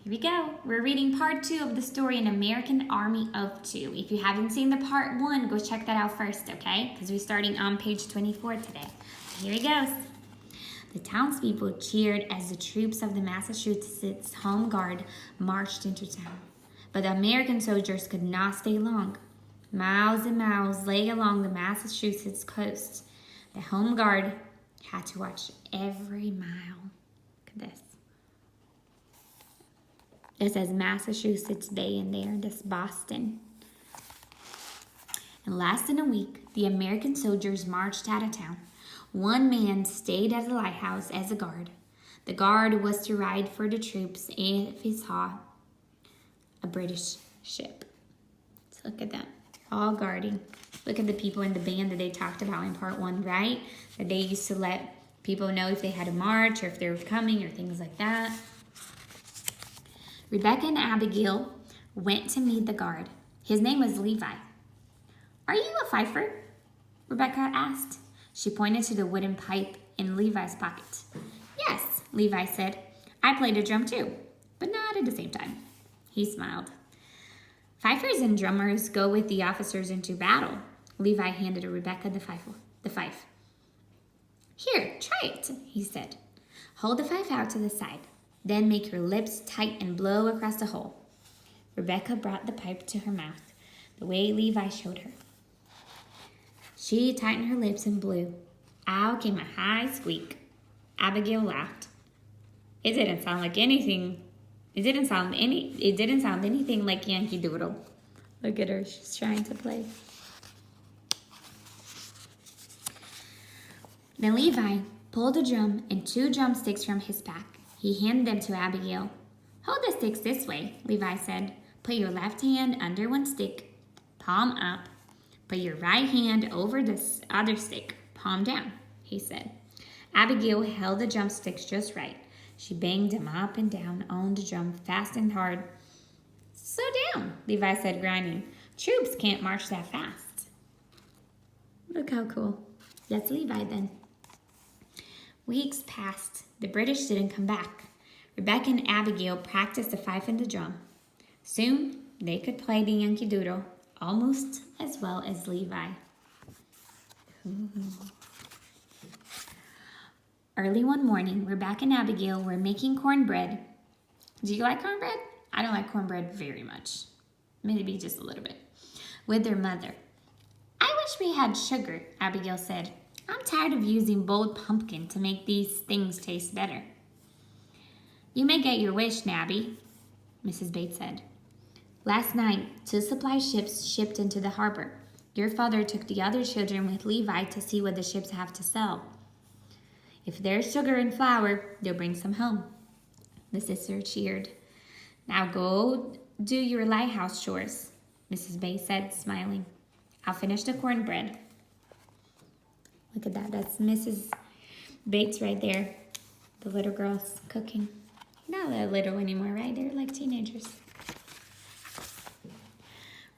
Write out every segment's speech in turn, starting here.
Here we go. We're reading part 2 of the story An American Army of Two. If you haven't seen the part 1, go check that out first, okay? Because we're starting on page 24 today. Here he goes. The townspeople cheered as the troops of the Massachusetts Home Guard marched into town. But the American soldiers could not stay long. Miles and miles lay along the Massachusetts coast. The Home Guard had to watch every mile. Look at this. It says Massachusetts Bay in there. This Boston. In less than a week, the American soldiers marched out of town. One man stayed at the lighthouse as a guard. The guard was to ride for the troops if he saw a British ship. So look at that. All guarding. Look at the people in the band that they talked about in part 1, right? That they used to let people know if they had a march or if they were coming or things like that. Rebecca and Abigail went to meet the guard. His name was Levi. "Are you a fifer?" Rebecca asked. She pointed to the wooden pipe in Levi's pocket. "Yes," Levi said. "I play the drum too, but not at the same time." He smiled. "Fifers and drummers go with the officers into battle." Levi handed Rebecca the fife. "Here, try it," he said. "Hold the fife out to the side. Then make your lips tight and blow across the hole." Rebecca brought the pipe to her mouth, the way Levi showed her. She tightened her lips and blew. Out came a high squeak. Abigail laughed. It didn't sound anything like Yankee Doodle. Look at her, she's trying to play. Then Levi pulled a drum and 2 drumsticks from his pack. He handed them to Abigail. "Hold the sticks this way," Levi said. "Put your left hand under one stick, palm up. Put your right hand over this other stick, palm down," he said. Abigail held the drumsticks just right. She banged them up and down on the drum fast and hard. "Slow down," Levi said, grinding. "Troops can't march that fast." Look how cool. That's Levi then. Weeks passed. The British didn't come back. Rebecca and Abigail practiced the fife and the drum. Soon, they could play the Yankee Doodle almost as well as Levi. Ooh. Early one morning, Rebecca and Abigail were making cornbread. Do you like cornbread? I don't like cornbread very much. Maybe just a little bit. With their mother. "I wish we had sugar," Abigail said. "I'm tired of using boiled pumpkin to make these things taste better." "You may get your wish, Nabby," Mrs. Bates said. "Last night, 2 supply ships shipped into the harbor. Your father took the other children with Levi to see what the ships have to sell. If there's sugar and flour, they'll bring some home." The sister cheered. "Now go do your lighthouse chores," Mrs. Bates said, smiling. "I'll finish the cornbread." Look at that. That's Mrs. Bates right there. The little girls cooking. Not that little anymore, right? They're like teenagers.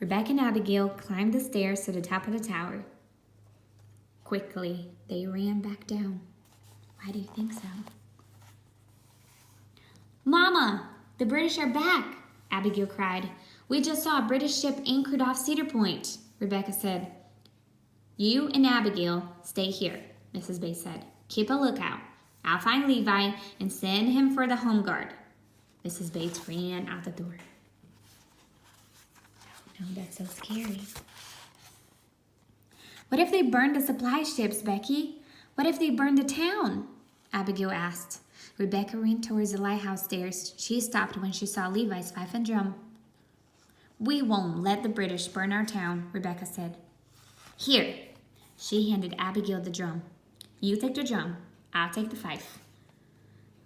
Rebecca and Abigail climbed the stairs to the top of the tower. Quickly, they ran back down. Why do you think so? "Mama, the British are back," Abigail cried. "We just saw a British ship anchored off Cedar Point," Rebecca said. "You and Abigail stay here," Mrs. Bates said. "Keep a lookout. I'll find Levi and send him for the Home Guard." Mrs. Bates ran out the door. Oh, that's so scary. "What if they burned the supply ships, Becky? What if they burned the town?" Abigail asked. Rebecca ran towards the lighthouse stairs. She stopped when she saw Levi's fife and drum. "We won't let the British burn our town," Rebecca said. "Here." She handed Abigail the drum. "You take the drum. I'll take the fife."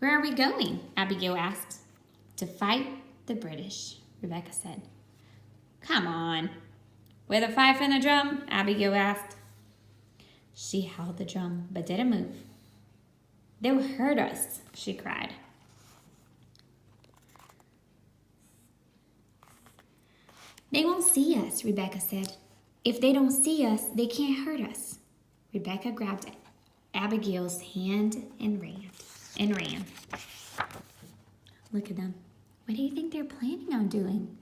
"Where are we going?" Abigail asked. "To fight the British," Rebecca said. "Come on." "With a fife and a drum?" Abigail asked. She held the drum, but didn't move. "They'll hurt us," she cried. "They won't see us," Rebecca said. "If they don't see us, they can't hurt us." Rebecca grabbed Abigail's hand and ran. Look at them. What do you think they're planning on doing?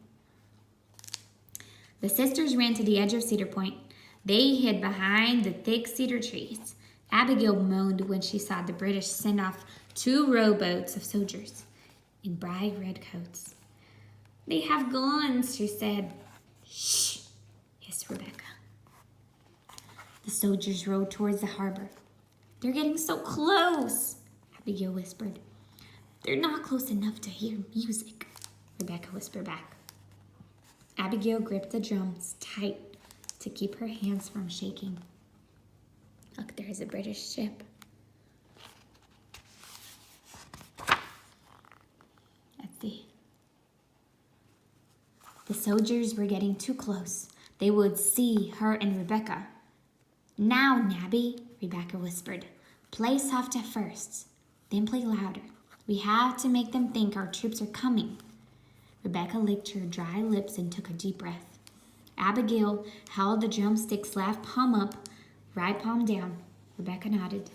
The sisters ran to the edge of Cedar Point. They hid behind the thick cedar trees. Abigail moaned when she saw the British send off 2 rowboats of soldiers in bright red coats. They have guns, she said. Shh, hissed Rebecca. The soldiers rowed towards the harbor. They're getting so close, Abigail whispered. They're not close enough to hear music, Rebecca whispered back. Abigail gripped the drums tight to keep her hands from shaking. Look, there's a British ship. Let's see. The soldiers were getting too close. They would see her and Rebecca. Now, Nabby, Rebecca whispered. Play soft at first, then play louder. We have to make them think our troops are coming. Rebecca licked her dry lips and took a deep breath. Abigail held the drumstick's left palm up, right palm down. Rebecca nodded,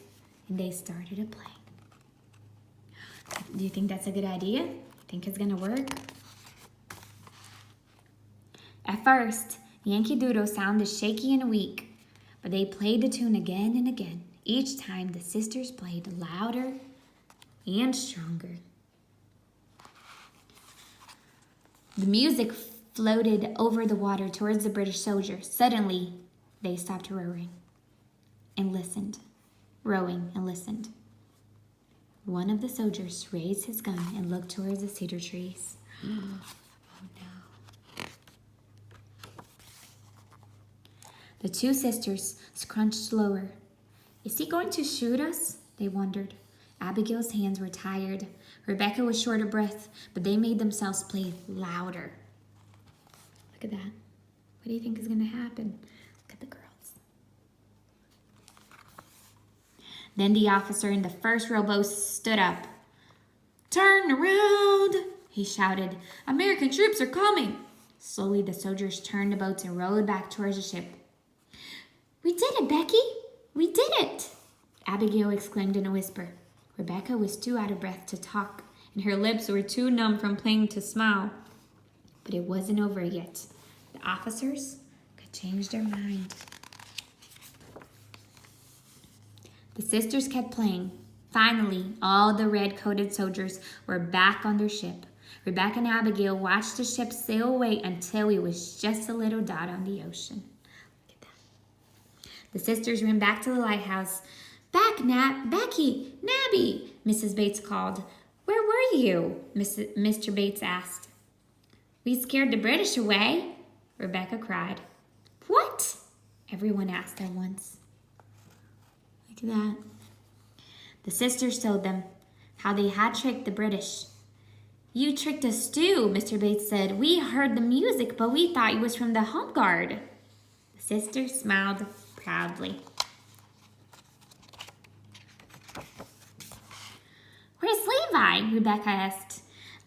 and they started to play. Do you think that's a good idea? Think it's gonna work? At first, Yankee Doodle sounded shaky and weak, but they played the tune again and again. Each time, the sisters played louder and stronger. The music floated over the water towards the British soldiers. Suddenly, they stopped rowing and listened. One of the soldiers raised his gun and looked towards the cedar trees. Oh no. The 2 sisters scrunched lower. Is he going to shoot us? They wondered. Abigail's hands were tired. Rebecca was short of breath, but they made themselves play louder. Look at that. What do you think is going to happen? Look at the girls. Then the officer in the first rowboat stood up. Turn around, he shouted. American troops are coming. Slowly, the soldiers turned the boats and rowed back towards the ship. We did it, Becky. We did it, Abigail exclaimed in a whisper. Rebecca was too out of breath to talk, and her lips were too numb from playing to smile. But it wasn't over yet. The officers could change their mind. The sisters kept playing. Finally, all the red-coated soldiers were back on their ship. Rebecca and Abigail watched the ship sail away until it was just a little dot on the ocean. Look at that. The sisters ran back to the lighthouse. Back, Becky, Nabby, Mrs. Bates called. Where were you? Mr. Bates asked. We scared the British away, Rebecca cried. What? Everyone asked at once. Look at that. The sisters told them how they had tricked the British. You tricked us too, Mr. Bates said. We heard the music, but we thought it was from the Home Guard. The sisters smiled proudly. Where's Levi? Rebecca asked.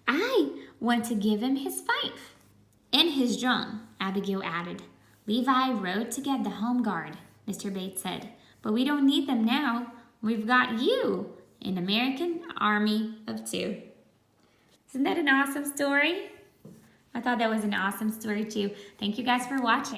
I want to give him his fife. And his drum, Abigail added. Levi rode to get the Home Guard, Mr. Bates said. But we don't need them now. We've got you, an American army of 2. Isn't that an awesome story? I thought that was an awesome story too. Thank you guys for watching.